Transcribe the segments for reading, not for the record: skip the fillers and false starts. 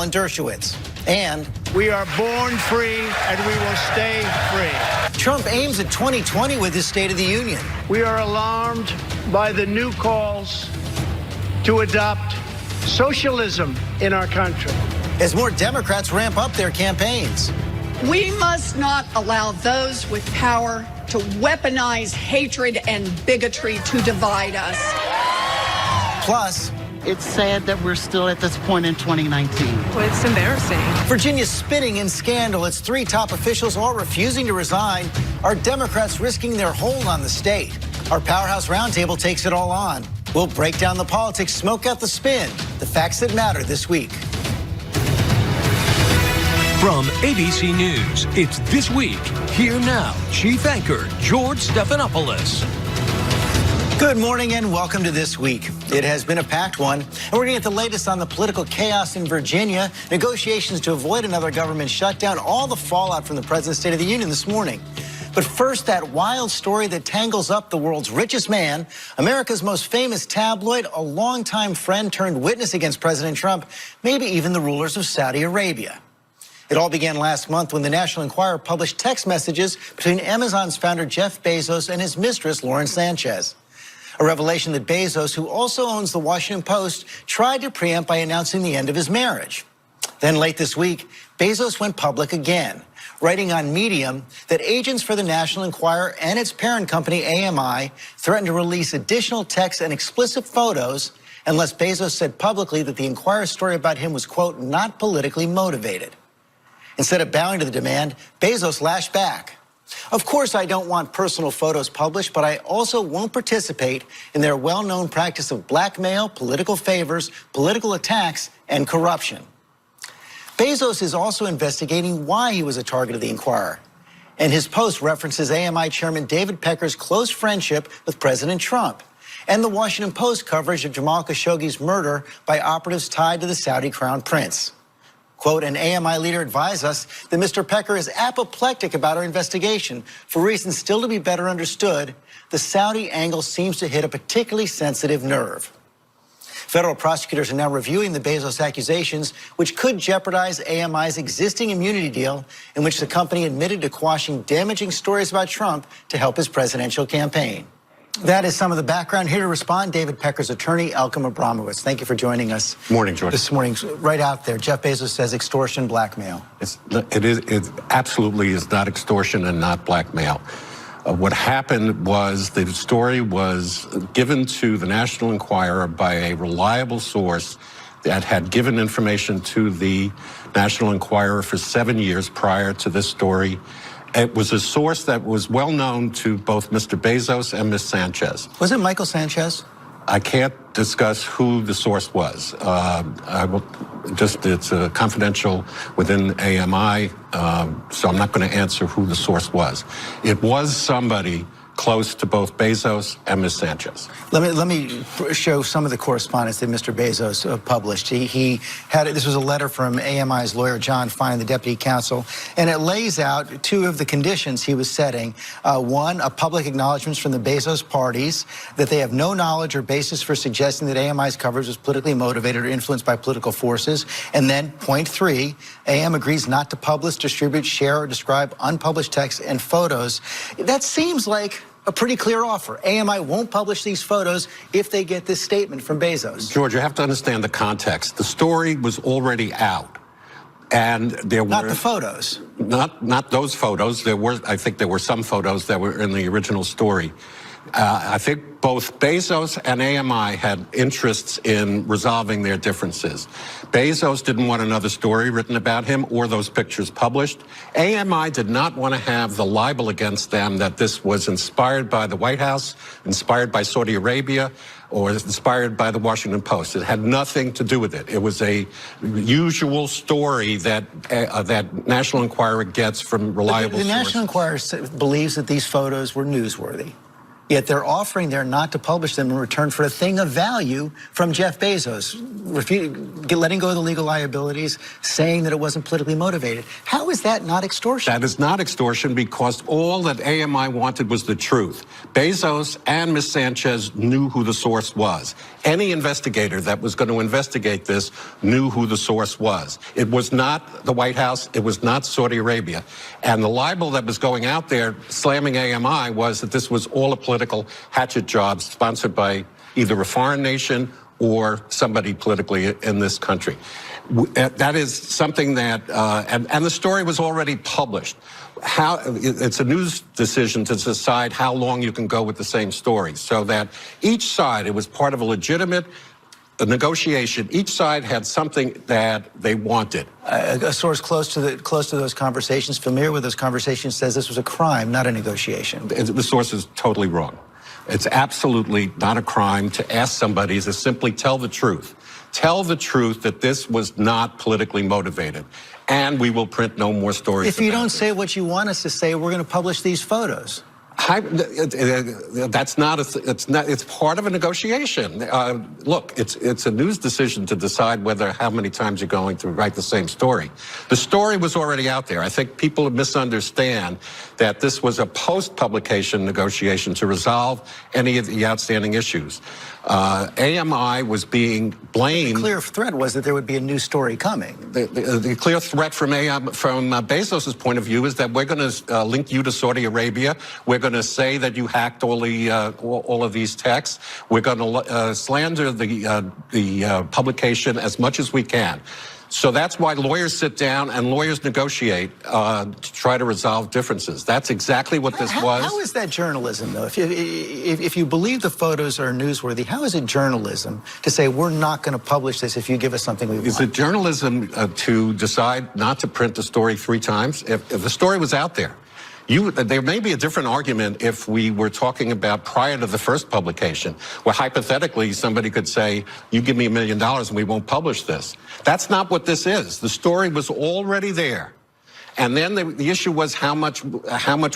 Alan Dershowitz. And we are born free and we will stay free. Trump aims at 2020 with his State of the Union. We are alarmed by the new calls to adopt socialism in our country, as more Democrats ramp up their campaigns. We must not allow those with power to weaponize hatred and bigotry to divide us. Plus, it's sad that we're still at this point in 2019. Well, it's embarrassing. Virginia's spinning in scandal. Its 3 top officials all refusing to resign. Are Democrats risking their hold on the state? Our Powerhouse Roundtable takes it all on. We'll break down the politics, smoke out the spin, the facts that matter this week. From ABC News, it's This Week. Here now, Chief Anchor George Stephanopoulos. Good morning and welcome to This Week. It has been a packed one, and we're going to get the latest on the political chaos in Virginia, negotiations to avoid another government shutdown, all the fallout from the President's State of the Union this morning. But first, that wild story that tangles up the world's richest man, America's most famous tabloid, a longtime friend turned witness against President Trump, maybe even the rulers of Saudi Arabia. It all began last month when the National Enquirer published text messages between Amazon's founder Jeff Bezos and his mistress, Lauren Sanchez. A revelation that Bezos, who also owns the Washington Post, tried to preempt by announcing the end of his marriage. Then late this week, Bezos went public again, writing on Medium that agents for the National Enquirer and its parent company, AMI, threatened to release additional texts and explicit photos unless Bezos said publicly that the Enquirer's story about him was, quote, not politically motivated. Instead of bowing to the demand, Bezos lashed back. Of course, I don't want personal photos published, but I also won't participate in their well-known practice of blackmail, political favors, political attacks, and corruption. Bezos is also investigating why he was a target of the Enquirer. And his post references AMI Chairman David Pecker's close friendship with President Trump and the Washington Post coverage of Jamal Khashoggi's murder by operatives tied to the Saudi Crown Prince. Quote, an AMI leader advised us that Mr. Pecker is apoplectic about our investigation. For reasons still to be better understood, the Saudi angle seems to hit a particularly sensitive nerve. Federal prosecutors are now reviewing the Bezos accusations, which could jeopardize AMI's existing immunity deal, in which the company admitted to quashing damaging stories about Trump to help his presidential campaign. That is some of the background. Here to respond, David Pecker's attorney, Elkim Abramowitz. Thank you for joining us. Morning, George. This morning, right out there, Jeff Bezos says extortion, blackmail. It absolutely is not extortion and not blackmail. What happened was the story was given to the National Enquirer by a reliable source that had given information to the National Enquirer for 7 years prior to this story. It was a source that was well known to both Mr. Bezos and Ms. Sanchez. Was it Michael Sanchez? I can't discuss who the source was. I will it's confidential within AMI, so I'm not going to answer who the source was. It was somebody close to both Bezos and Ms. Sanchez. Let me show some of the correspondence that Mr. Bezos published. He had this was a letter from AMI's lawyer John Fine, the deputy counsel, and it lays out 2 of the conditions he was setting. One, a public acknowledgments from the Bezos parties that they have no knowledge or basis for suggesting that AMI's coverage was politically motivated or influenced by political forces. And then point 3, AM agrees not to publish, distribute, share, or describe unpublished texts and photos. That seems like a pretty clear offer. AMI won't publish these photos if they get this statement from Bezos. George, you have to understand the context. The story was already out, and there were not the photos. Not those photos. I think there were some photos that were in the original story. I think both Bezos and AMI had interests in resolving their differences. Bezos didn't want another story written about him or those pictures published. AMI did not want to have the libel against them that this was inspired by the White House, inspired by Saudi Arabia, or inspired by the Washington Post. It had nothing to do with it. It was a usual story that that National Enquirer gets from reliable sources. The National Enquirer believes that these photos were newsworthy. Yet they're offering there not to publish them in return for a thing of value from Jeff Bezos, letting go of the legal liabilities, saying that it wasn't politically motivated. How is that not extortion? That is not extortion because all that AMI wanted was the truth. Bezos and Ms. Sanchez knew who the source was. Any investigator that was going to investigate this knew who the source was. It was not the White House. It was not Saudi Arabia. And the libel that was going out there slamming AMI was that this was all a political hatchet job sponsored by either a foreign nation or somebody politically in this country. That is something that, and the story was already published. It's a news decision to decide how long you can go with the same story, so that each side, it was part of a legitimate negotiation. Each side had something that they wanted. A source close to those conversations, familiar with those conversations, says this was a crime, not a negotiation. The source is totally wrong. It's absolutely not a crime to ask somebody to simply tell the truth. Tell the truth that this was not politically motivated, and we will print no more stories. If you don't say what you want us to say, we're going to publish these photos. That's not. It's part of a negotiation. Look, it's a news decision to decide how many times you're going to write the same story. The story was already out there. I think people misunderstand that this was a post-publication negotiation to resolve any of the outstanding issues. AMI was being blamed. The clear threat was that there would be a new story coming. The clear threat from Bezos' point of view is that we're going to link you to Saudi Arabia. We're going to say that you hacked all of these texts. We're going to slander the publication as much as we can. So that's why lawyers sit down and lawyers negotiate to try to resolve differences. That's exactly what this was. How is that journalism, though? If you believe the photos are newsworthy, how is it journalism to say we're not going to publish this if you give us something we want? Is it journalism to decide not to print the story 3 times? If the story was out there, there may be a different argument if we were talking about prior to the first publication, where hypothetically somebody could say, you give me $1 million and we won't publish this. That's not what this is. The story was already there. And then the issue was how much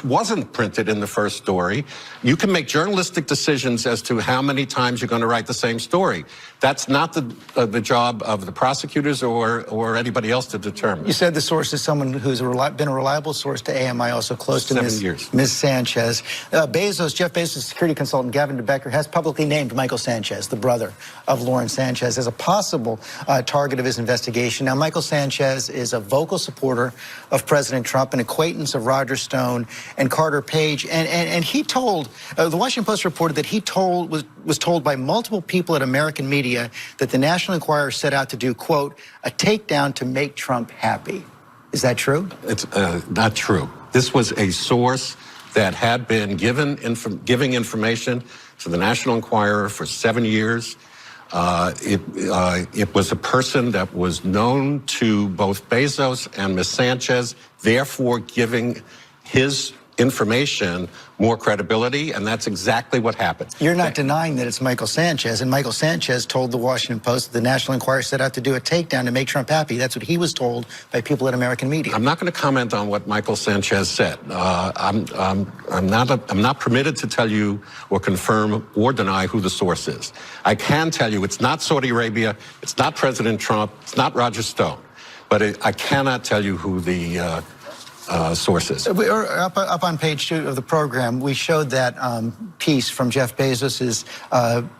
wasn't printed in the first story. You can make journalistic decisions as to how many times you're going to write the same story. That's not the job of the prosecutors or anybody else to determine. You said the source is someone who's been a reliable source to AMI, also close to 7 years. Ms. Sanchez. Jeff Bezos' security consultant, Gavin DeBecker, has publicly named Michael Sanchez, the brother of Lauren Sanchez, as a possible target of his investigation. Now, Michael Sanchez is a vocal supporter of President Trump, an acquaintance of Roger Stone and Carter Page, and he told, the Washington Post reported that he was told by multiple people at American media that the National Enquirer set out to do, quote, a takedown to make Trump happy. Is that true? It's not true. This was a source that had been giving information to the National Enquirer for 7 years. It was a person that was known to both Bezos and Ms. Sanchez, therefore giving his information more credibility, and that's exactly what happened. You're not denying that it's Michael Sanchez, and Michael Sanchez told the Washington Post that the National Enquirer set out to do a takedown to make Trump happy. That's what he was told by people at American media. I'm not going to comment on what Michael Sanchez said. I'm not permitted to tell you or confirm or deny who the source is. I can tell you it's not Saudi Arabia, it's not President Trump, it's not Roger Stone, but I cannot tell you who the sources. Up on page 2 of the program, we showed that piece from Jeff Bezos'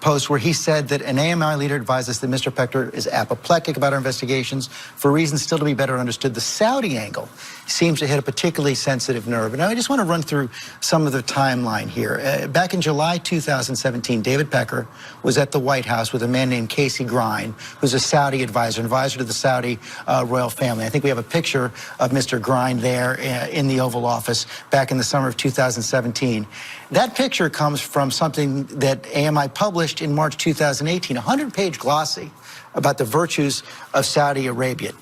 post where he said that an AMI leader advised us that Mr. Pecker is apoplectic about our investigations for reasons still to be better understood. The Saudi angle seems to hit a particularly sensitive nerve. And I just want to run through some of the timeline here. Back in July 2017, David Pecker was at the White House with a man named Casey Grine, who's a Saudi advisor to the Saudi royal family. I think we have a picture of Mr. Grine there in the Oval Office back in the summer of 2017. That picture comes from something that AMI published in March 2018, a 100-page glossy about the virtues of Saudi Arabia.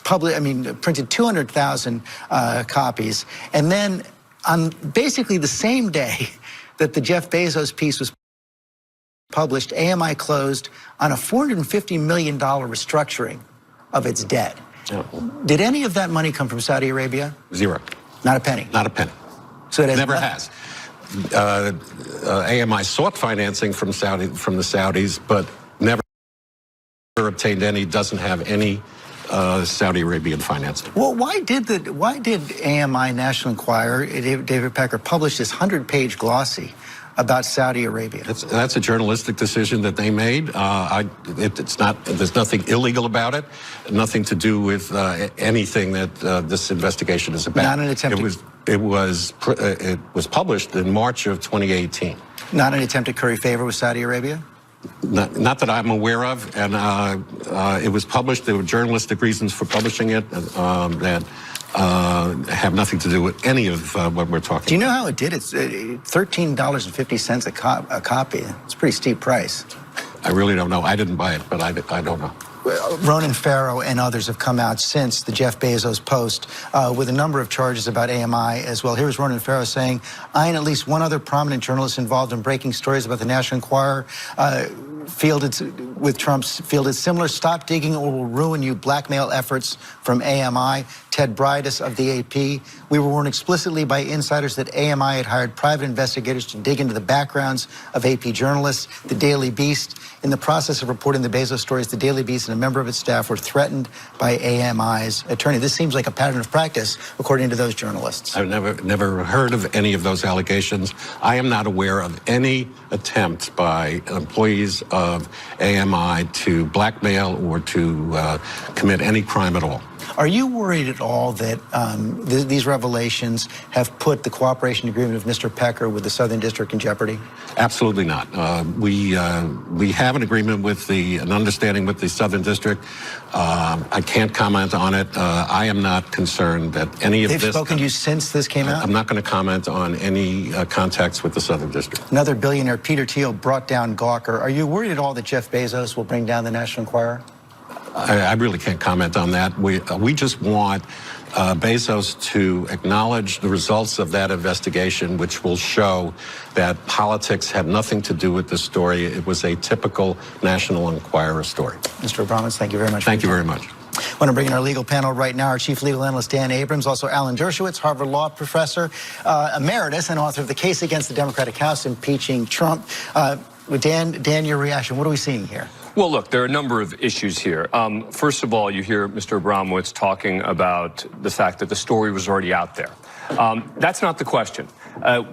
Printed 200,000 copies. And then on basically the same day that the Jeff Bezos piece was published, AMI closed on a $450 million restructuring of its debt. Did any of that money come from Saudi Arabia? Zero. Not a penny? Not a penny. So it has Never nothing- has. AMI sought financing from the Saudis, but never obtained any. Doesn't have any Saudi Arabian financing. Well, why did AMI National Enquirer, David Pecker, publish this 100-page glossy about Saudi Arabia? That's a journalistic decision that they made. It's not. There's nothing illegal about it. Nothing to do with anything that this investigation is about. Not an attempt. It was published in March of 2018. Not an attempt to curry favor with Saudi Arabia? Not that I'm aware of, and it was published. There were journalistic reasons for publishing it that have nothing to do with any of what we're talking about. Do you know how it did? It's $13.50 a copy. It's a pretty steep price. I really don't know. I didn't buy it, but I don't know. Ronan Farrow and others have come out since the Jeff Bezos post with a number of charges about AMI as well. Here's Ronan Farrow saying, I and at least one other prominent journalist involved in breaking stories about the National Enquirer fielded similar stop digging or will ruin you blackmail efforts from AMI. Ted Bridus of the AP. We were warned explicitly by insiders that AMI had hired private investigators to dig into the backgrounds of AP journalists. The Daily Beast, in the process of reporting the Bezos stories, the Daily Beast and a member of its staff were threatened by AMI's attorney. This seems like a pattern of practice, according to those journalists. I've never heard of any of those allegations. I am not aware of any attempt by employees of AMI to blackmail or to commit any crime at all. Are you worried at all that these revelations have put the cooperation agreement of Mr. Pecker with the Southern District in jeopardy? Absolutely not. We have an agreement with an understanding with the Southern District. I can't comment on it. I am not concerned that any of this... They've spoken to you since this came out? I'm not going to comment on any contacts with the Southern District. Another billionaire, Peter Thiel, brought down Gawker. Are you worried at all that Jeff Bezos will bring down the National Enquirer? I really can't comment on that. We just want Bezos to acknowledge the results of that investigation, which will show that politics had nothing to do with this story. It was a typical National Enquirer story. Mr. Abramovich, thank you very much. Thank you very much. I want to bring in our legal panel right now, our chief legal analyst, Dan Abrams, also Alan Dershowitz, Harvard Law professor, emeritus, and author of The Case Against the Democratic House Impeaching Trump. Dan, your reaction, what are we seeing here? Well, look, there are a number of issues here. First of all, you hear Mr. Abramowitz talking about the fact that the story was already out there. That's not the question.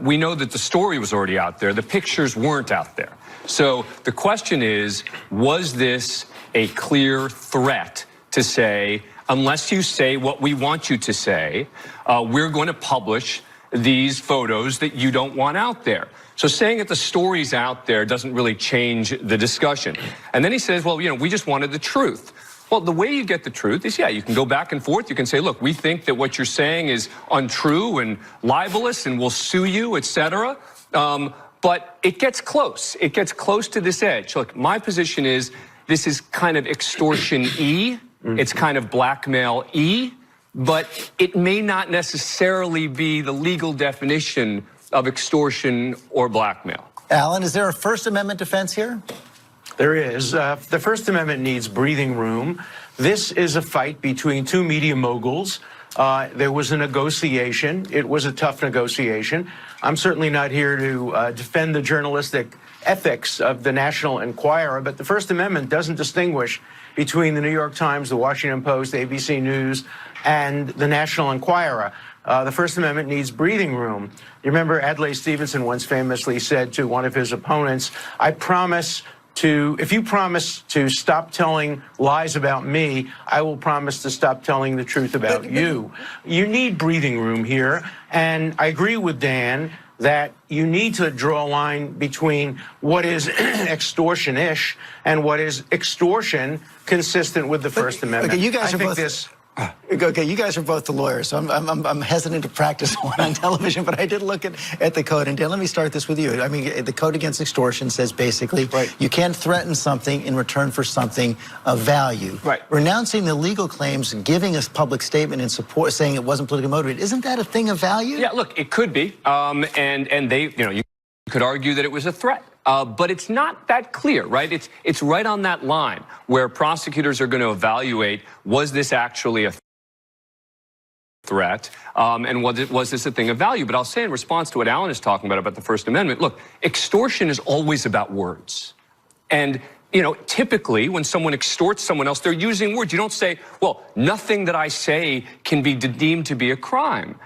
We know that the story was already out there. The pictures weren't out there. So the question is, was this a clear threat to say, unless you say what we want you to say, we're going to publish these photos that you don't want out there? So saying that the story's out there doesn't really change the discussion. And then he says, well, we just wanted the truth. Well, the way you get the truth is, you can go back and forth. You can say, look, we think that what you're saying is untrue and libelous and we'll sue you, etc. But it gets close. It gets close to this edge. Look, my position is this is kind of extortion-y. It's kind of blackmail-y. But it may not necessarily be the legal definition of extortion or blackmail. Alan, is there a First Amendment defense here? There is. The First Amendment needs breathing room. This is a fight between two media moguls. There was a negotiation. It was a tough negotiation. I'm certainly not here to defend the journalistic ethics of the National Enquirer, but the First Amendment doesn't distinguish between the New York Times, the Washington Post, ABC News, and the National Enquirer. The First Amendment needs breathing room. You remember Adlai Stevenson once famously said to one of his opponents, if you promise to stop telling lies about me, I will promise to stop telling the truth about you. You need breathing room here. And I agree with Dan that you need to draw a line between what is extortion-ish and what is extortion consistent with the First Amendment. Okay, you guys are both the lawyers, so I'm hesitant to practice one on television, but I did look at the code. And Dan, let me start this with you. I mean, the code against extortion says basically you can't threaten something in return for something of value. Right. Renouncing the legal claims, giving a public statement in support, saying it wasn't politically motivated, isn't that a thing of value? Yeah, look, it could be. And they, you could argue that it was a threat. But it's not that clear, right? It's right on that line where prosecutors are going to evaluate, was this actually a threat, and was this a thing of value? But I'll say in response to what Alan is talking about the First Amendment, look, extortion is always about words. And, you know, typically when someone extorts someone else, they're using words. You don't say, well, nothing that I say can be deemed to be a crime.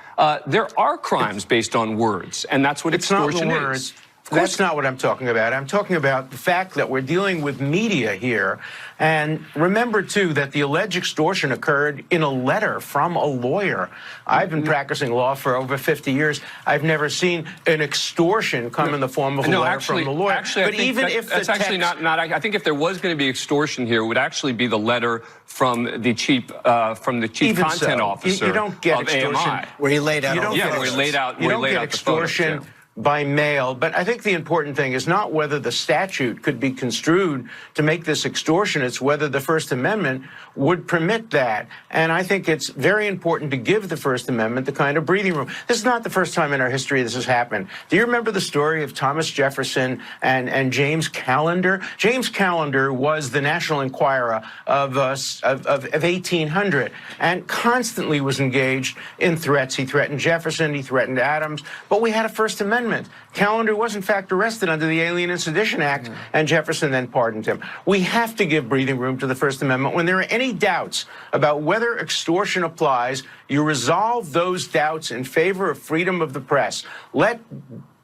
There are crimes based on words, and that's what extortion is. That's not what I'm talking about. I'm talking about the fact that we're dealing with media here. And remember, too, that the alleged extortion occurred in a letter from a lawyer. I've been practicing law for over 50 years. I've never seen an extortion come in the form of a letter from a lawyer. Actually, but even if that's actually not. I think if there was going to be extortion here, it would actually be the letter from the chief content officer you don't get of extortion AMI, where he laid out. where he laid out. You don't get extortion by mail. But I think the important thing is not whether the statute could be construed to make this extortion, it's whether the First Amendment would permit that. And I think it's very important to give the First Amendment the kind of breathing room. This is not the first time in our history this has happened. Do you remember the story of Thomas Jefferson and James Callender? James Callender was the National Enquirer of 1800 and constantly was engaged in threats. He threatened Jefferson, he threatened Adams, but we had a First Amendment. Callender was, in fact, arrested under the Alien and Sedition Act, and Jefferson then pardoned him. We have to give breathing room to the First Amendment. When there are any doubts about whether extortion applies, you resolve those doubts in favor of freedom of the press. Let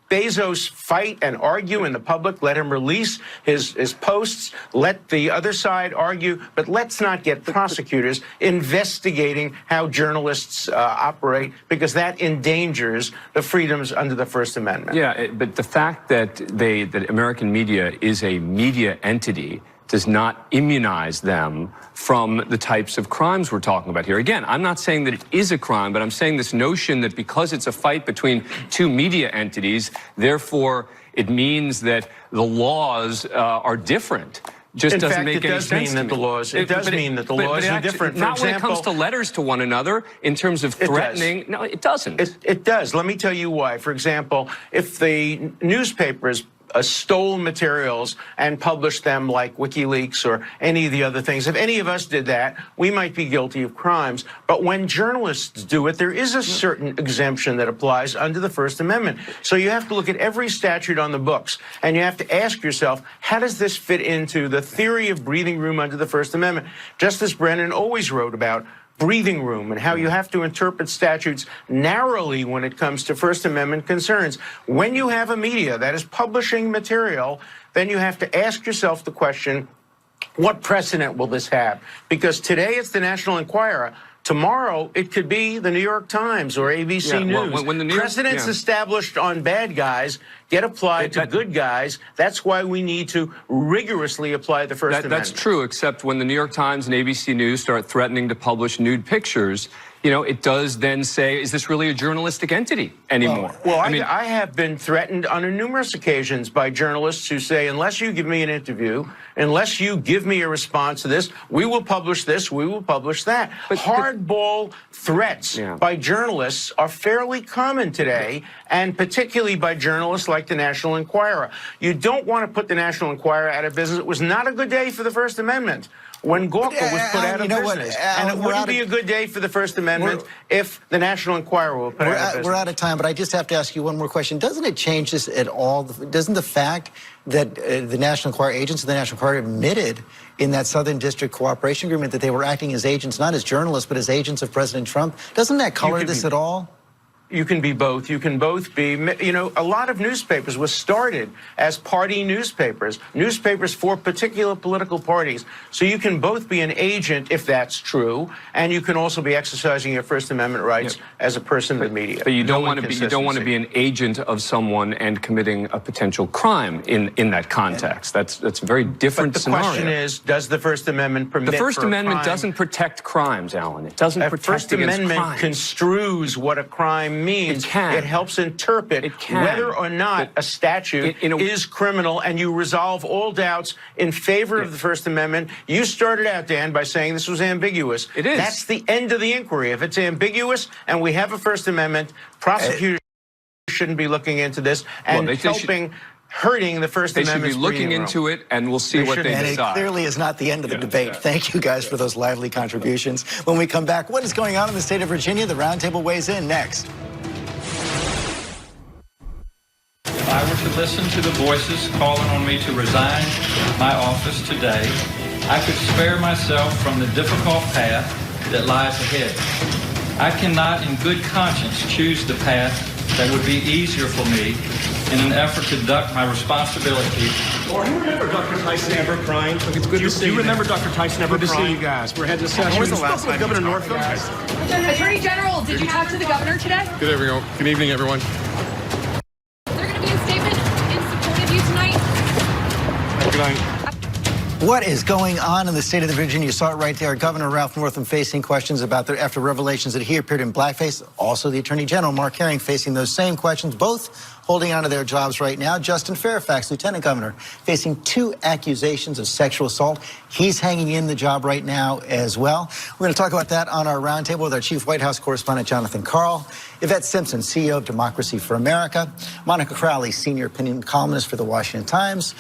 Bezos fight and argue in the public. Let him release his posts. Let the other side argue. But let's not get prosecutors investigating how journalists operate, because that endangers the freedoms under the First Amendment. Yeah, but the fact that that American media is a media entity does not immunize them from the types of crimes we're talking about here. Again, I'm not saying that it is a crime, but I'm saying this notion that because it's a fight between two media entities, therefore it means that the laws are different. Just doesn't make any sense to me. It does mean that the laws are different. Not when it comes to letters to one another in terms of threatening. No, it doesn't. It does. Let me tell you why. For example, if the newspapers stole materials and published them like WikiLeaks or any of the other things. If any of us did that, we might be guilty of crimes. But when journalists do it, there is a certain exemption that applies under the First Amendment. So you have to look at every statute on the books, and you have to ask yourself, how does this fit into the theory of breathing room under the First Amendment? Justice Brennan always wrote about breathing room and how you have to interpret statutes narrowly when it comes to First Amendment concerns. When you have a media that is publishing material, then you have to ask yourself the question, what precedent will this have? Because today it's the National Enquirer. Tomorrow, it could be the New York Times or ABC News. When the precedents established on bad guys get applied to good guys, that's why we need to rigorously apply the First Amendment. That's true, except when the New York Times and ABC News start threatening to publish nude pictures, you know, it does then say, is this really a journalistic entity anymore? Well, I have been threatened on numerous occasions by journalists who say, unless you give me an interview, unless you give me a response to this, we will publish this, we will publish that. Hardball threats by journalists are fairly common today, and particularly by journalists like the National Enquirer. You don't want to put the National Enquirer out of business. It was not a good day for the First Amendment when Gawker was put out of business. And it wouldn't be a good day for the First Amendment if the National Enquirer were put out of business. We're out of time, but I just have to ask you one more question. Doesn't it change this at all? Doesn't the fact that the National Enquirer agents of the National Enquirer admitted in that Southern District Cooperation Agreement that they were acting as agents, not as journalists, but as agents of President Trump, doesn't that color this at all? You can be both. You can both be, you know, a lot of newspapers were started as party newspapers for particular political parties. So you can both be an agent, if that's true, and you can also be exercising your First Amendment rights as a person in the media. But you don't want to be an agent of someone and committing a potential crime in that context. That's a very different scenario. But the question is, does the First Amendment permit The First Amendment doesn't protect crimes, Alan. It doesn't protect against crimes. The First Amendment construes what a crime means. It helps interpret whether or not a statute is criminal, and you resolve all doubts in favor of the First Amendment. You started out, Dan, by saying this was ambiguous. It is. That's the end of the inquiry. If it's ambiguous and we have a First Amendment, prosecutors shouldn't be looking into this and hurting the First They should Amendment. be looking into it, and we'll see what they And it decide. clearly is not the end of the debate. Thank you guys for those lively contributions. When we come back, what is going on in the state of Virginia? The roundtable weighs in next. If I were to listen to the voices calling on me to resign my office today, I could spare myself from the difficult path that lies ahead. I cannot in good conscience choose the path that would be easier for me in an effort to duck my responsibility. Or you remember Dr. Tyson ever crying? It's good to see you. You remember Dr. Tyson ever crying? Good to see you guys. We're heading to session. When was the last time Governor Northam? Attorney General, did you talk to the governor today? Good evening, everyone. Is there going to be a statement in support of you tonight? Good night. What is going on in the state of Virginia? You saw it right there. Governor Ralph Northam facing questions about after revelations that he appeared in blackface. Also, the Attorney General, Mark Herring, facing those same questions, both holding on to their jobs right now. Justin Fairfax, Lieutenant Governor, facing 2 accusations of sexual assault. He's hanging in the job right now as well. We're going to talk about that on our roundtable with our Chief White House Correspondent, Jonathan Karl, Yvette Simpson, CEO of Democracy for America, Monica Crowley, Senior Opinion Columnist for the Washington Times,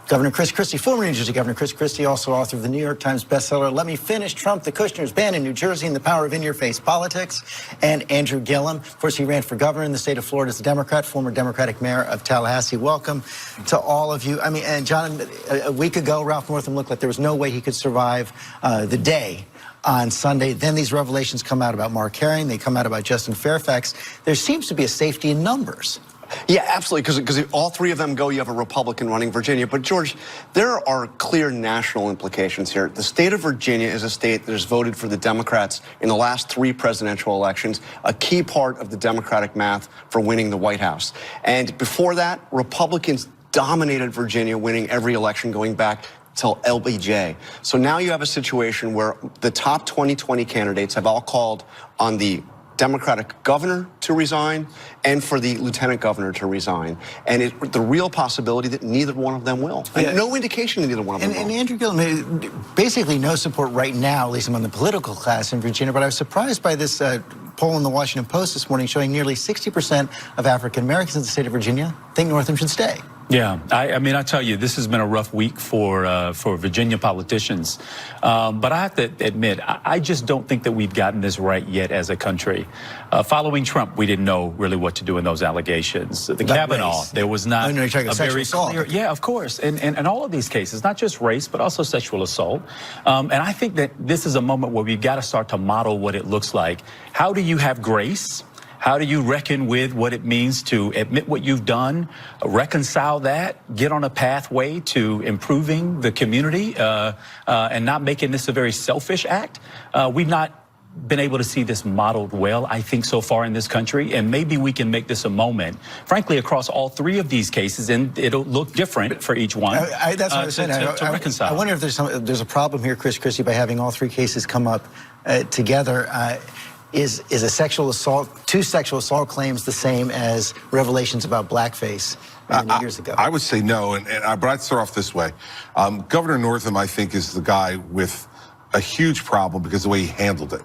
Governor Chris Christie, former New Jersey Governor Chris Christie, also author of the New York Times bestseller, Let Me Finish, Trump, the Kushner's Ban in New Jersey and the Power of In-Your-Face Politics, and Andrew Gillum. Of course, he ran for governor in the state of Florida as a Democrat, former Democratic mayor of Tallahassee. Welcome to all of you. I mean, and John, a week ago, Ralph Northam looked like there was no way he could survive the day on Sunday. Then these revelations come out about Mark Herring. They come out about Justin Fairfax. There seems to be a safety in numbers. Yeah, absolutely, because if all 3 of them go, you have a Republican running Virginia. But, George, there are clear national implications here. The state of Virginia is a state that has voted for the Democrats in the last 3 presidential elections, a key part of the Democratic math for winning the White House. And before that, Republicans dominated Virginia, winning every election going back till LBJ. So now you have a situation where the top 2020 candidates have all called on the Democratic governor to resign and for the lieutenant governor to resign. And the real possibility that neither one of them will. And no indication that neither one of them will. And Andrew Gillum, basically no support right now, at least among the political class in Virginia, but I was surprised by this poll in the Washington Post this morning showing nearly 60% of African Americans in the state of Virginia think Northam should stay. Yeah, I mean, I tell you, this has been a rough week for Virginia politicians. But I have to admit, I just don't think that we've gotten this right yet as a country. Following Trump, we didn't know really what to do in those allegations. The Kavanaugh, there was not a very clear. Yeah, of course. And all of these cases, not just race, but also sexual assault. And I think that this is a moment where we've got to start to model what it looks like. How do you have grace? How do you reckon with what it means to admit what you've done, reconcile that, get on a pathway to improving the community and not making this a very selfish act? We've not been able to see this modeled well, I think, so far in this country. And maybe we can make this a moment, frankly, across all 3 of these cases, and it'll look different for each one. That's what I was saying. To reconcile. I wonder if there's a problem here, Chris Christie, by having all 3 cases come up together. Is a sexual assault, 2 sexual assault claims the same as revelations about blackface many years ago? I would say no, but I'd start off this way. Governor Northam, I think, is the guy with a huge problem because of the way he handled it.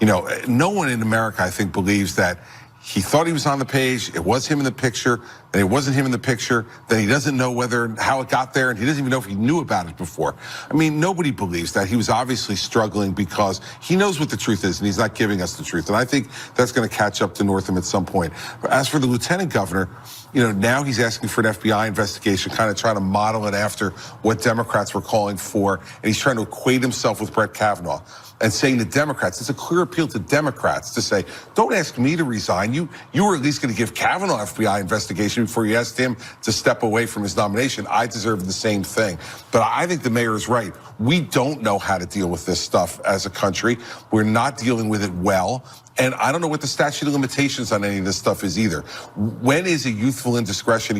You know, no one in America, I think, believes that he thought he was on the page, it was him in the picture, and it wasn't him in the picture, then he doesn't know how it got there, and he doesn't even know if he knew about it before. I mean, nobody believes that. He was obviously struggling because he knows what the truth is, and he's not giving us the truth. And I think that's going to catch up to Northam at some point. But as for the lieutenant governor, you know, now he's asking for an FBI investigation, kind of trying to model it after what Democrats were calling for, and he's trying to equate himself with Brett Kavanaugh. And saying to Democrats, it's a clear appeal to Democrats to say, don't ask me to resign. You were at least going to give Kavanaugh an FBI investigation before you asked him to step away from his nomination. I deserve the same thing. But I think the mayor is right. We don't know how to deal with this stuff as a country. We're not dealing with it well. And I don't know what the statute of limitations on any of this stuff is either. When is a youthful indiscretion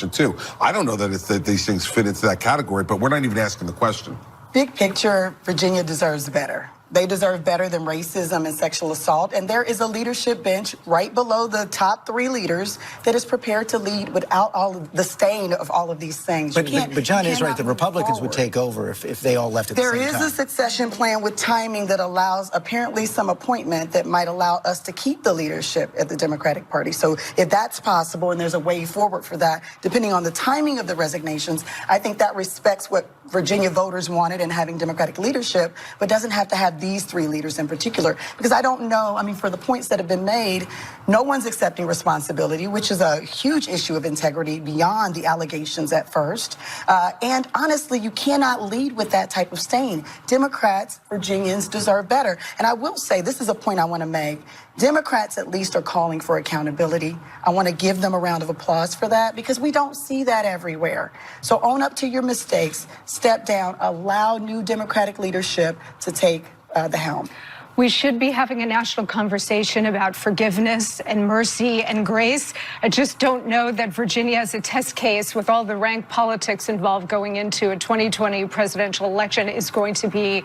too? I don't know that these things fit into that category, but we're not even asking the question. Big picture, Virginia deserves better. They deserve better than racism and sexual assault. And there is a leadership bench right below the top 3 leaders that is prepared to lead without all of the stain of all of these things. But John is right. The Republicans would take over if they all left at the same time. There is a succession plan with timing that allows apparently some appointment that might allow us to keep the leadership at the Democratic Party. So if that's possible and there's a way forward for that, depending on the timing of the resignations, I think that respects what Virginia voters wanted in having Democratic leadership, but doesn't have to have these 3 leaders in particular. Because I don't know, I mean, for the points that have been made, no one's accepting responsibility, which is a huge issue of integrity beyond the allegations at first. And honestly, you cannot lead with that type of stain. Democrats, Virginians deserve better. And I will say, this is a point I want to make. Democrats at least are calling for accountability. I want to give them a round of applause for that because we don't see that everywhere. So own up to your mistakes, step down, allow new Democratic leadership to take the helm. We should be having a national conversation about forgiveness and mercy and grace. I just don't know that Virginia as a test case with all the rank politics involved going into a 2020 presidential election is going to be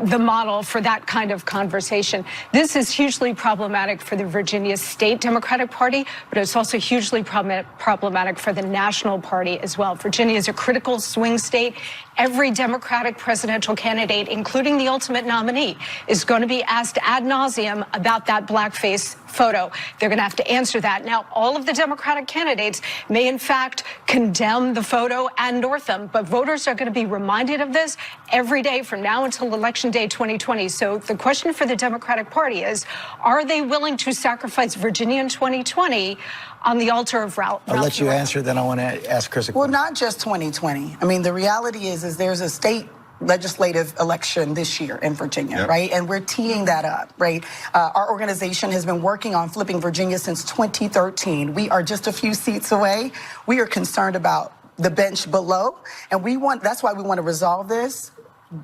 the model for that kind of conversation. This is hugely problematic for the Virginia State Democratic Party, but it's also hugely problematic for the national party as well. Virginia is a critical swing state. Every Democratic presidential candidate, including the ultimate nominee, is going to be asked ad nauseum about that blackface photo. They're going to have to answer that. Now, all of the Democratic candidates may, in fact, condemn the photo and Northam, but voters are going to be reminded of this every day from now until Election Day 2020. So the question for the Democratic Party is, are they willing to sacrifice Virginia in 2020 on the altar of Ralph? I'll let you answer, then I want to ask Chris a question. Well, question. not just 2020. I mean, the reality is there's a state legislative election this year in Virginia, right? And we're teeing that up, right? Our organization has been working on flipping Virginia since 2013. We are just a few seats away. We are concerned about the bench below, and that's why we want to resolve this,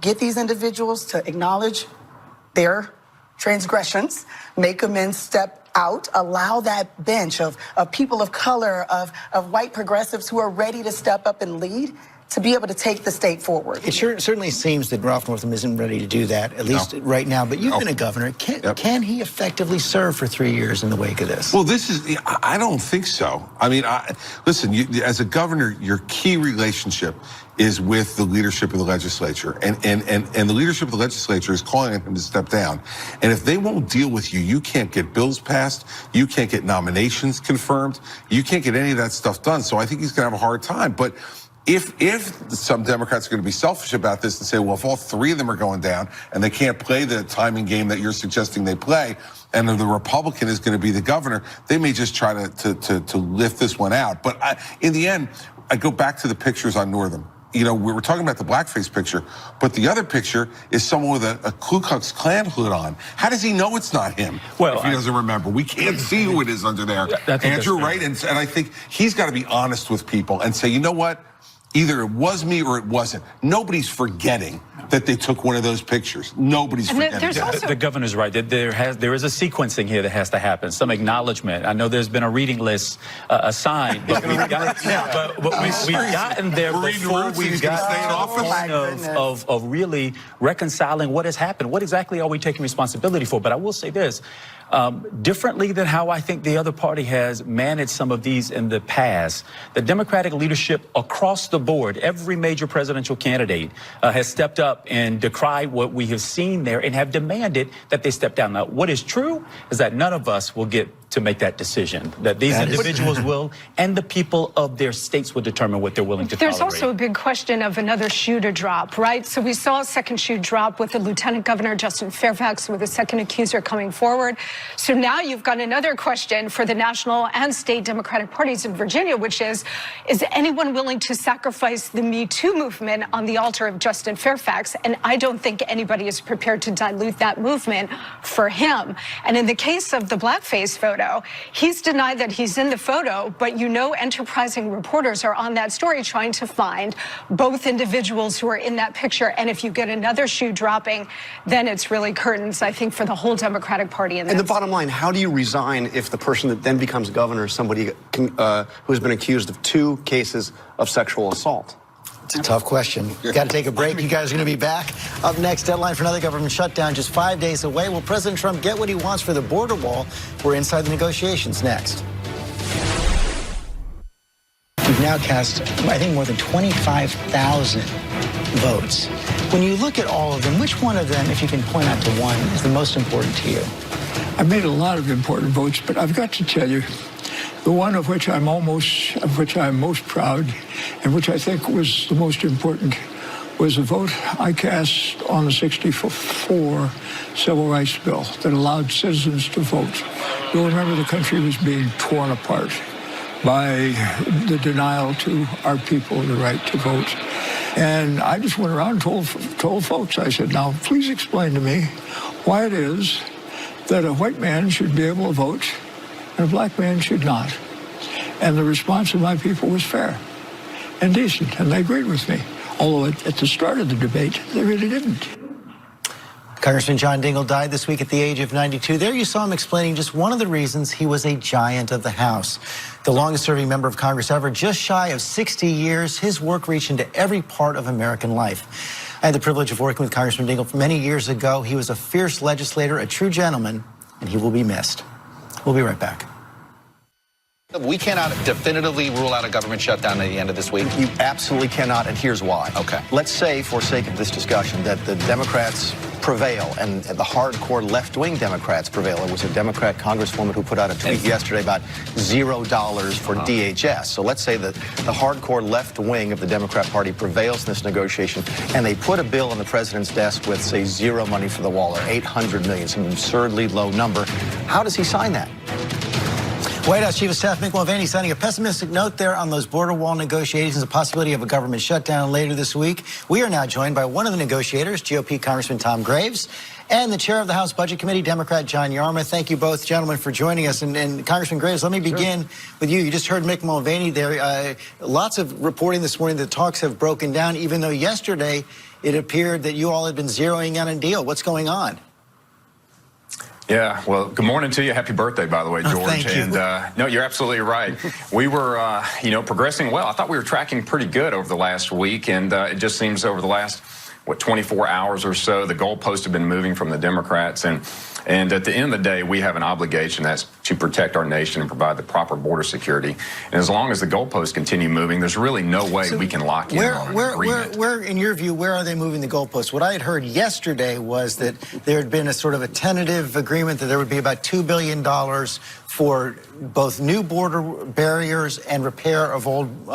get these individuals to acknowledge their transgressions, make amends, step out, allow that bench of people of color, of white progressives who are ready to step up and lead, to be able to take the state forward. It certainly seems that Ralph Northam isn't ready to do that, at least right now. But you've been a governor. Can he effectively serve for 3 years in the wake of this? Well, I don't think so. I mean, listen, as a governor, your key relationship is with the leadership of the legislature. And the leadership of the legislature is calling on him to step down. And if they won't deal with you, you can't get bills passed. You can't get nominations confirmed. You can't get any of that stuff done. So I think he's going to have a hard time. But if some Democrats are going to be selfish about this and say, well, if all 3 of them are going down and they can't play the timing game that you're suggesting they play, and the Republican is going to be the governor, they may just try to lift this one out. But in the end, I go back to the pictures on Northam. You know, we were talking about the blackface picture, but the other picture is someone with a Ku Klux Klan hood on. How does he know it's not him? Well, if he doesn't remember, we can't see who it is under there. Andrew, right? And I think he's got to be honest with people and say, you know what? Either it was me or it wasn't. Nobody's forgetting that they took one of those pictures. Nobody's forgetting that. The governor's right. There is a sequencing here that has to happen, some acknowledgement. I know there's been a reading list assigned, but we've gotten there before we've gotten to the point of really reconciling what has happened. What exactly are we taking responsibility for? But I will say this. Differently than how I think the other party has managed some of these in the past, the Democratic leadership across the board, every major presidential candidate has stepped up and decried what we have seen there and have demanded that they step down. Now, what is true is that none of us will get to make that decision, that these individuals will, and the people of their states will determine what they're willing to tolerate. There's also a big question of another shoe to drop, right? So we saw a second shoe drop with the Lieutenant Governor, Justin Fairfax, with a second accuser coming forward. So now you've got another question for the national and state Democratic parties in Virginia, which is anyone willing to sacrifice the Me Too movement on the altar of Justin Fairfax? And I don't think anybody is prepared to dilute that movement for him. And in the case of the blackface photo, he's denied that he's in the photo, but you know enterprising reporters are on that story trying to find both individuals who are in that picture. And if you get another shoe dropping, then it's really curtains, I think, for the whole Democratic Party. And the bottom line, how do you resign if the person that then becomes governor is somebody who has been accused of 2 cases of sexual assault? It's a tough question. Got to take a break. You guys are going to be back. Up next, deadline for another government shutdown just 5 days away. Will President Trump get what he wants for the border wall? We're inside the negotiations next. We've now cast, I think, more than 25,000 votes. When you look at all of them, which one of them, if you can point out to one, is the most important to you? I made a lot of important votes, but I've got to tell you, the one of which I'm most proud, and which I think was the most important, was the vote I cast on the '64 Civil Rights Bill that allowed citizens to vote. You'll remember the country was being torn apart by the denial to our people the right to vote. And I just went around and told folks, I said, now, please explain to me why it is that a white man should be able to vote and a black man should not. And the response of my people was fair and decent, and they agreed with me. Although at the start of the debate, they really didn't. Congressman John Dingell died this week at the age of 92. There you saw him explaining just one of the reasons he was a giant of the House. The longest-serving member of Congress ever, just shy of 60 years, his work reached into every part of American life. I had the privilege of working with Congressman Dingell many years ago. He was a fierce legislator, a true gentleman, and he will be missed. We'll be right back. We cannot definitively rule out a government shutdown at the end of this week. You absolutely cannot, and here's why. Okay. Let's say, for sake of this discussion, that the Democrats prevail and the hardcore left-wing Democrats prevail. There was a Democrat congresswoman who put out a tweet yesterday about $0 for DHS. So let's say that the hardcore left wing of the Democrat Party prevails in this negotiation, and they put a bill on the president's desk with, say, zero money for the wall, or $800 million, some absurdly low number. How does he sign that? White House Chief of Staff Mick Mulvaney signing a pessimistic note there on those border wall negotiations, the possibility of a government shutdown later this week. We are now joined by one of the negotiators, GOP Congressman Tom Graves, and the chair of the House Budget Committee, Democrat John Yarmuth. Thank you both, gentlemen, for joining us. And Congressman Graves, let me begin with you. You just heard Mick Mulvaney there. Lots of reporting this morning that talks have broken down, even though yesterday it appeared that you all had been zeroing on a deal. What's going on? Yeah, well, good morning to you. Happy birthday, by the way, George. Thank you. And no, you're absolutely right. We were, progressing well. I thought we were tracking pretty good over the last week, and it just seems over the last, 24 hours or so, the goalposts have been moving from the Democrats. And at the end of the day, we have an obligation that's to protect our nation and provide the proper border security. And as long as the goalposts continue moving, there's really no way we can lock in on an agreement. Where, in your view, where are they moving the goalposts? What I had heard yesterday was that there had been a sort of a tentative agreement that there would be about $2 billion for both new border barriers and repair of old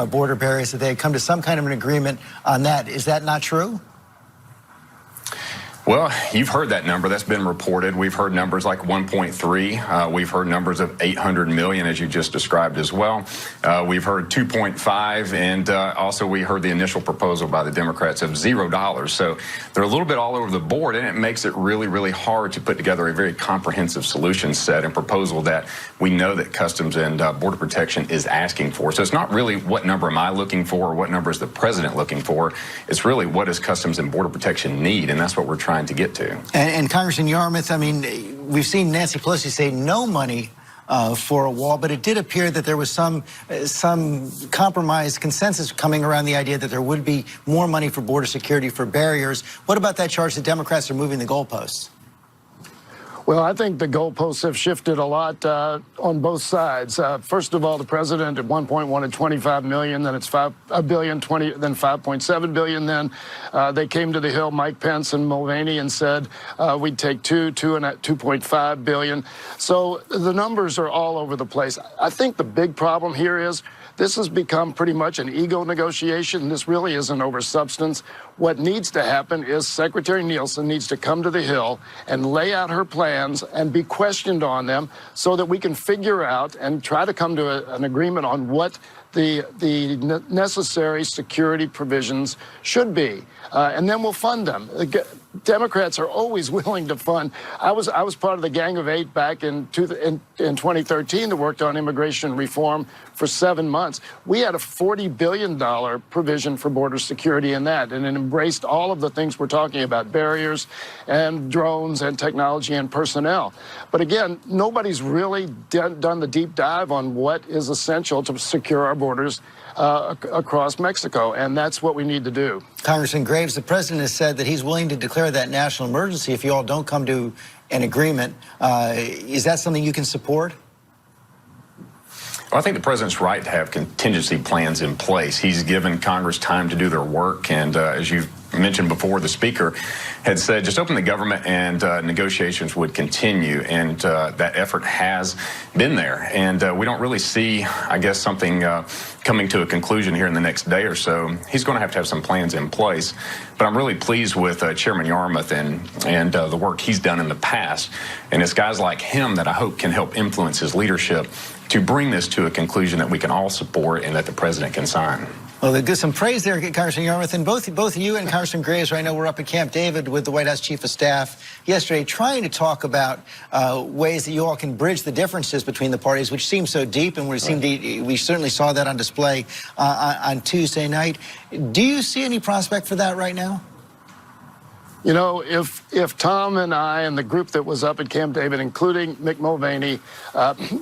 border barriers, that they had come to some kind of an agreement on that. Is that not true? Well, you've heard that number. That's been reported. We've heard numbers like 1.3. We've heard numbers of 800 million, as you just described as well. We've heard 2.5, and also we heard the initial proposal by the Democrats of $0. So they're a little bit all over the board, and it makes it really, really hard to put together a very comprehensive solution set and proposal that we know that Customs and Border Protection is asking for. So it's not really what number am I looking for or what number is the president looking for. It's really what does Customs and Border Protection need, and that's what we're trying to get to. And Congressman Yarmuth, I mean, we've seen Nancy Pelosi say no money for a wall, but it did appear that there was some compromise consensus coming around the idea that there would be more money for border security, for barriers. What about that charge that Democrats are moving the goalposts? Well, I think the goalposts have shifted a lot on both sides. First of all, the president at one point wanted 25 million, then it's $1 billion, then 5.7 billion. Then they came to the Hill, Mike Pence and Mulvaney, and said we'd take 2.5 billion. So the numbers are all over the place. I think the big problem here is this has become pretty much an ego negotiation. This really isn't over substance. What needs to happen is Secretary Nielsen needs to come to the Hill and lay out her plans and be questioned on them so that we can figure out and try to come to an agreement on what the necessary security provisions should be. And then we'll fund them. Democrats are always willing to fund. I was part of the Gang of Eight back in 2013 that worked on immigration reform for 7 months. We had a $40 billion provision for border security in that, and it embraced all of the things we're talking about, barriers and drones and technology and personnel. But again, nobody's really done the deep dive on what is essential to secure our borders across Mexico, and that's what we need to do. Congressman Graves, the president has said that he's willing to declare that national emergency if you all don't come to an agreement. Is that something you can support? Well, I think the president's right to have contingency plans in place. He's given Congress time to do their work, and as you mentioned before, the speaker had said just open the government and negotiations would continue, and that effort has been there. And we don't really see, I guess, something coming to a conclusion here in the next day or so. He's going to have some plans in place. But I'm really pleased with Chairman Yarmouth and the work he's done in the past. And it's guys like him that I hope can help influence his leadership to bring this to a conclusion that we can all support and that the president can sign. Well, there's some praise there, Congressman Yarmouth, and both you and Congressman Graves right now were up at Camp David with the White House Chief of Staff yesterday trying to talk about ways that you all can bridge the differences between the parties, which seem so deep, and we certainly saw that on display on Tuesday night. Do you see any prospect for that right now? You know, if Tom and I and the group that was up at Camp David, including Mick Mulvaney,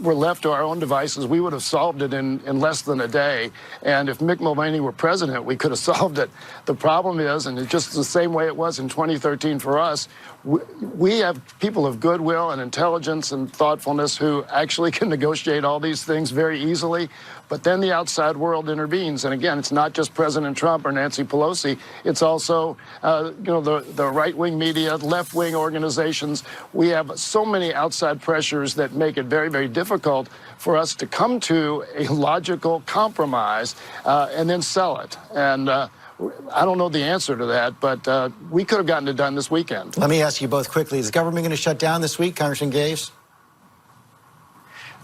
were left to our own devices, we would have solved it in less than a day. And if Mick Mulvaney were president, we could have solved it. The problem is, and it's just the same way it was in 2013 for us, we have people of goodwill and intelligence and thoughtfulness who actually can negotiate all these things very easily. But then the outside world intervenes. And again, it's not just President Trump or Nancy Pelosi. It's also, the right-wing media, left-wing organizations. We have so many outside pressures that make it very, very difficult for us to come to a logical compromise and then sell it. And I don't know the answer to that, but we could have gotten it done this weekend. Let me ask you both quickly. Is the government going to shut down this week, Congressman Graves?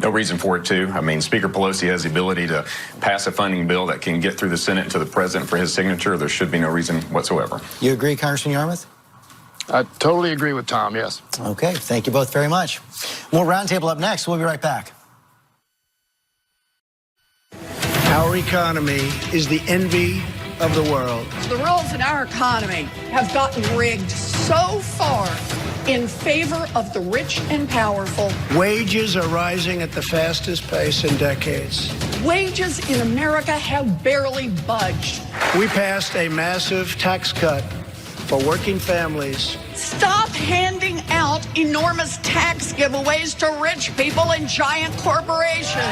No reason for it to. I mean, Speaker Pelosi has the ability to pass a funding bill that can get through the Senate to the president for his signature. There should be no reason whatsoever. You agree, Congressman Yarmouth? I totally agree with Tom, yes. Okay, thank you both very much. More Roundtable up next. We'll be right back. Our economy is the envy of the world. The rules in our economy have gotten rigged so far in favor of the rich and powerful. Wages are rising at the fastest pace in decades. Wages in America have barely budged. We passed a massive tax cut for working families. Stop handing out enormous tax giveaways to rich people and giant corporations.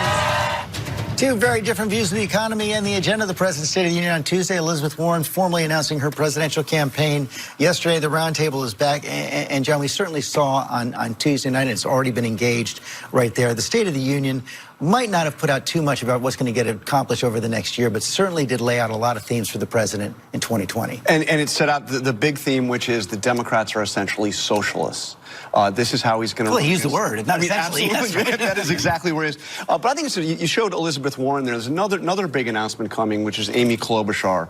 Two very different views of the economy and the agenda of the President's State of the Union on Tuesday. Elizabeth Warren formally announcing her presidential campaign. Yesterday, the roundtable is back. And John, we certainly saw on Tuesday night, and it's already been engaged right there. The State of the Union might not have put out too much about what's going to get accomplished over the next year, but certainly did lay out a lot of themes for the president in 2020. And it set out the big theme, which is the Democrats are essentially socialists. This is how he's going to. Well, he used the word. Not essentially. Absolutely. Yes. That is exactly where it is. But I think you showed Elizabeth Warren there. There's another big announcement coming, which is Amy Klobuchar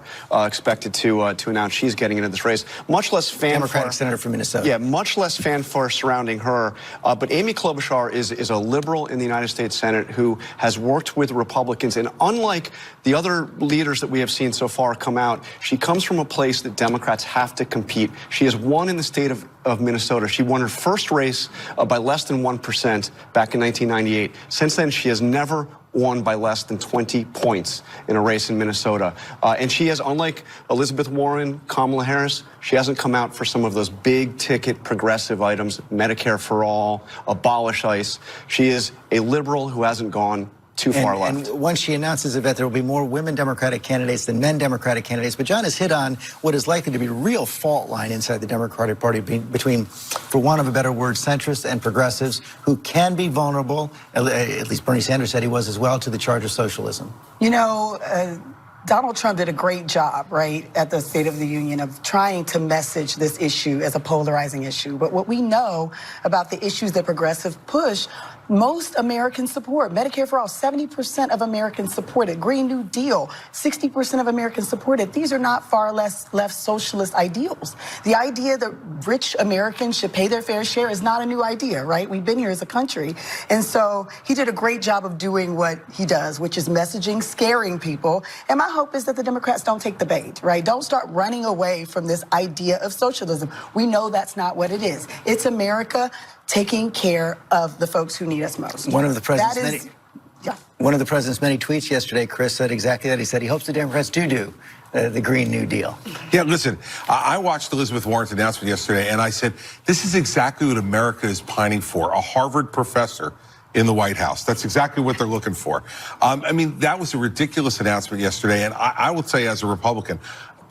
expected to announce she's getting into this race. Much less fanfare. Democratic senator from Minnesota. Yeah, much less fanfare surrounding her. But Amy Klobuchar is a liberal in the United States Senate who has worked with Republicans. And unlike the other leaders that we have seen so far come out, she comes from a place that Democrats have to compete. She has won in the state of Minnesota. She won her first race by less than 1% back in 1998. Since then, she has never won by less than 20 points in a race in Minnesota. And she has, unlike Elizabeth Warren, Kamala Harris, she hasn't come out for some of those big ticket progressive items, Medicare for all, abolish ICE. She is a liberal who hasn't gone too far left. And once she announces it, there will be more women Democratic candidates than men Democratic candidates. But John has hit on what is likely to be a real fault line inside the Democratic Party between, for want of a better word, centrists and progressives who can be vulnerable, at least Bernie Sanders said he was as well, to the charge of socialism. You know, Donald Trump did a great job, right, at the State of the Union of trying to message this issue as a polarizing issue. But what we know about the issues that progressives push, most Americans support. Medicare for all, 70% of Americans support it. Green New Deal, 60% of Americans support it. These are not far less left socialist ideals. The idea that rich Americans should pay their fair share is not a new idea, right? We've been here as a country. And so he did a great job of doing what he does, which is messaging, scaring people. And my hope is that the Democrats don't take the bait, right? Don't start running away from this idea of socialism. We know that's not what it is. It's America taking care of the folks who need us most. One of the president's One of the president's many tweets yesterday, Chris, said exactly that. He said he hopes the Democrats do the Green New Deal. Yeah, listen, I watched Elizabeth Warren's announcement yesterday, and I said, this is exactly what America is pining for, a Harvard professor in the White House. That's exactly what they're looking for. I mean, that was a ridiculous announcement yesterday, and I will tell you as a Republican,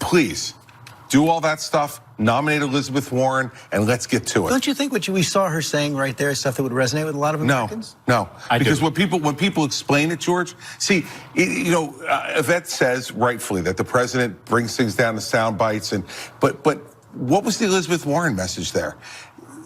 please do all that stuff, nominate Elizabeth Warren, and let's get to it. Don't you think what we saw her saying right there is stuff that would resonate with a lot of Americans? No, because when people explain it, George, see, you know, Yvette says rightfully that the president brings things down to sound bites, but what was the Elizabeth Warren message there?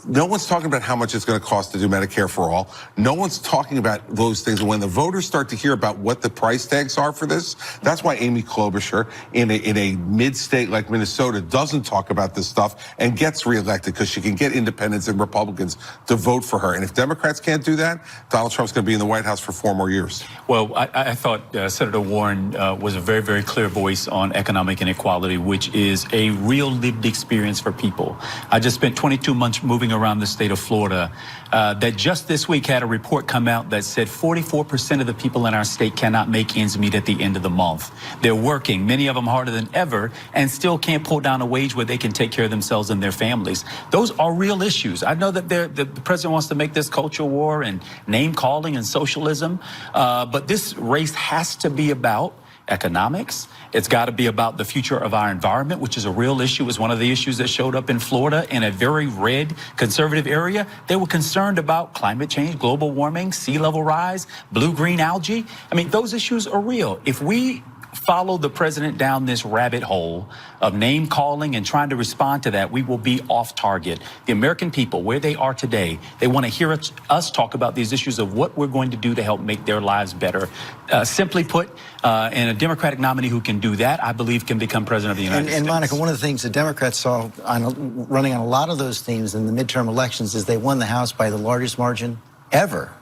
No one's talking about how much it's going to cost to do Medicare for all. No one's talking about those things. When the voters start to hear about what the price tags are for this, that's why Amy Klobuchar in a mid-state like Minnesota doesn't talk about this stuff and gets reelected because she can get independents and Republicans to vote for her. And if Democrats can't do that, Donald Trump's going to be in the White House for 4 more years. Well, I thought Senator Warren was a very, very clear voice on economic inequality, which is a real lived experience for people. I just spent 22 months moving around the state of Florida that just this week had a report come out that said 44% of the people in our state cannot make ends meet at the end of the month. They're working, many of them harder than ever, and still can't pull down a wage where they can take care of themselves and their families. Those are real issues. I know that the president wants to make this culture war and name calling and socialism, but this race has to be about economics. It's got to be about the future of our environment, which is a real issue. It was one of the issues that showed up in Florida in a very red conservative area. They were concerned about climate change, global warming, sea level rise, blue-green algae. I mean, those issues are real. If we follow the president down this rabbit hole of name calling and trying to respond to that, we will be off target. The American people, where they are today, they want to hear us talk about these issues of what we're going to do to help make their lives better. Simply put, and a Democratic nominee who can do that, I believe, can become president of the United States. And Monica, one of the things the Democrats saw running on a lot of those themes in the midterm elections is they won the House by the largest margin ever.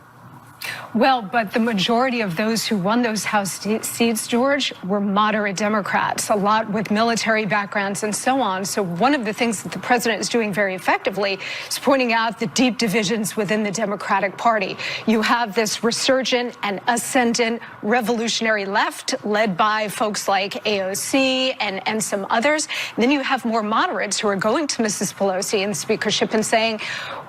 Well, but the majority of those who won those House seats, George, were moderate Democrats, a lot with military backgrounds and so on. So one of the things that the president is doing very effectively is pointing out the deep divisions within the Democratic Party. You have this resurgent and ascendant revolutionary left led by folks like AOC and some others. And then you have more moderates who are going to Mrs. Pelosi and speakership and saying,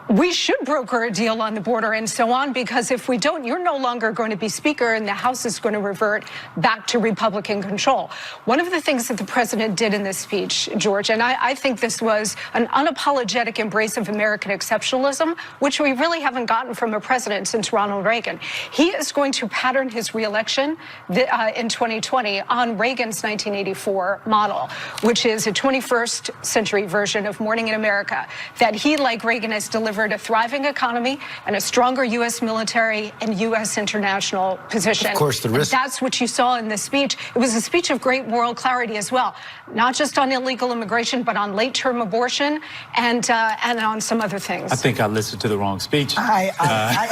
we should broker a deal on the border and so on, because if we don't, you're no longer going to be speaker and the House is going to revert back to Republican control. One of the things that the president did in this speech, George, and I think this was an unapologetic embrace of American exceptionalism, which we really haven't gotten from a president since Ronald Reagan. He is going to pattern his reelection in 2020 on Reagan's 1984 model, which is a 21st century version of Morning in America, that he, like Reagan, has delivered a thriving economy and a stronger U.S. military and U.S. international position. Of course, the risk. And that's what you saw in this speech. It was a speech of great moral clarity as well, not just on illegal immigration, but on late-term abortion and on some other things. I think I listened to the wrong speech. I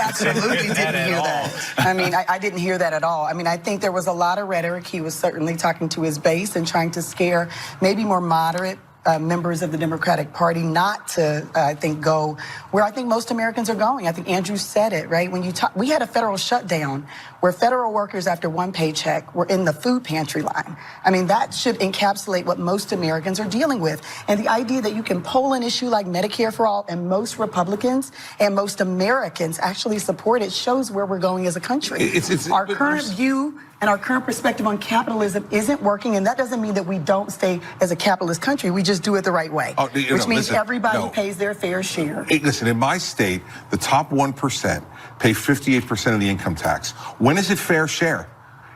absolutely didn't hear that. I mean, I didn't hear that at all. I mean, I think there was a lot of rhetoric. He was certainly talking to his base and trying to scare maybe more moderate members of the Democratic Party not to, I think, go where I think most Americans are going. I think Andrew said it, right? When you talk, we had a federal shutdown where federal workers after one paycheck were in the food pantry line. I mean, that should encapsulate what most Americans are dealing with. And the idea that you can pull an issue like Medicare for all and most Republicans and most Americans actually support it shows where we're going as a country. Our current view and our current perspective on capitalism isn't working, and that doesn't mean that we don't stay as a capitalist country. We just do it the right way, which means everybody pays their fair share. Listen, in my state, the top 1% pay 58% of the income tax. When is it fair share?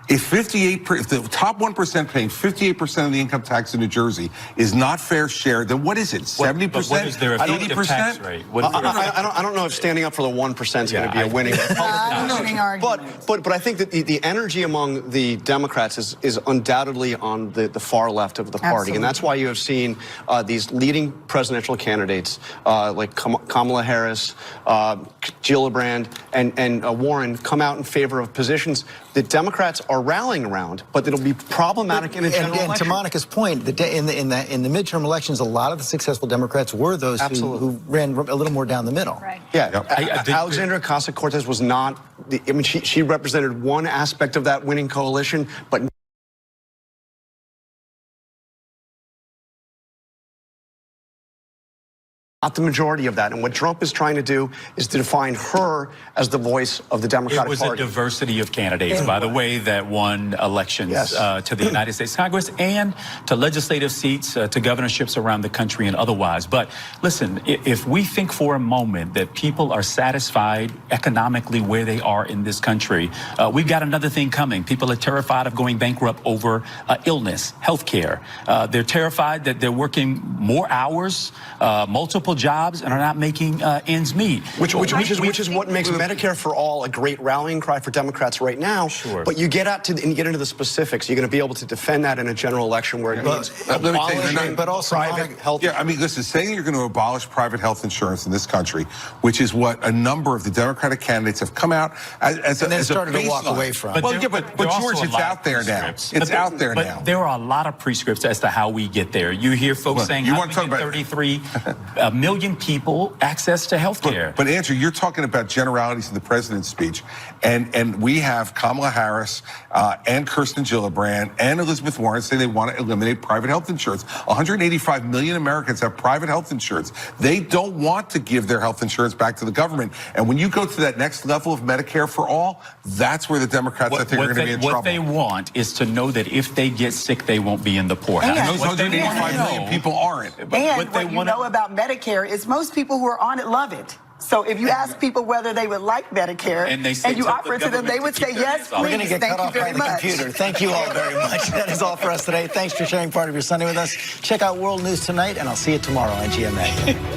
If the top 1% paying 58% of the income tax in New Jersey is not fair share, then what is it? 70%? But what is their effective tax rate? I don't know if standing up for the 1% is going to be a winning but I think that the energy among the Democrats is undoubtedly on the far left of the party. Absolutely. And that's why you have seen these leading presidential candidates like Kamala Harris, Gillibrand, and Warren come out in favor of positions that Democrats are rallying around, but it'll be problematic in a general election. And to Monica's point, in the midterm elections, a lot of the successful Democrats were those who ran a little more down the middle. Right. Yeah, Alexandria Ocasio-Cortez was not I mean, she represented one aspect of that winning coalition, but not the majority of that. And what Trump is trying to do is to define her as the voice of the Democratic Party. It was a diversity of candidates, by the way, that won elections to the United States Congress and to legislative seats, to governorships around the country and otherwise. But listen, if we think for a moment that people are satisfied economically where they are in this country, we've got another thing coming. People are terrified of going bankrupt over illness, health care. They're terrified that they're working more hours, multiple jobs, and are not making ends meet. Which is what makes Medicare for All a great rallying cry for Democrats right now. Sure. But you get out to and you get into the specifics. You're going to be able to defend that in a general election where it means abolishing private health. Yeah, I mean, listen, saying you're going to abolish private health insurance in this country, which is what a number of the Democratic candidates have come out as and then as started a to walk away from. But George, it's out there now. It's out there now. But there are a lot of prescripts as to how we get there. You hear folks saying, how do we get 33 million people access to health care? But Andrew, you're talking about generalities in the president's speech, and we have Kamala Harris and Kirsten Gillibrand and Elizabeth Warren say they want to eliminate private health insurance. 185 million Americans have private health insurance. They don't want to give their health insurance back to the government. And when you go to that next level of Medicare for All, that's where the Democrats, I think, are going to be in trouble. What they want is to know that if they get sick, they won't be in the poorhouse. And those 185 million people aren't. And what you know about Medicare is most people who are on it love it. So if you ask people whether they would like Medicare and you offer it to them, they would say yes, please. We're going to get cut off by the computer. Thank you all very much. That is all for us today. Thanks for sharing part of your Sunday with us. Check out World News Tonight, and I'll see you tomorrow on GMA.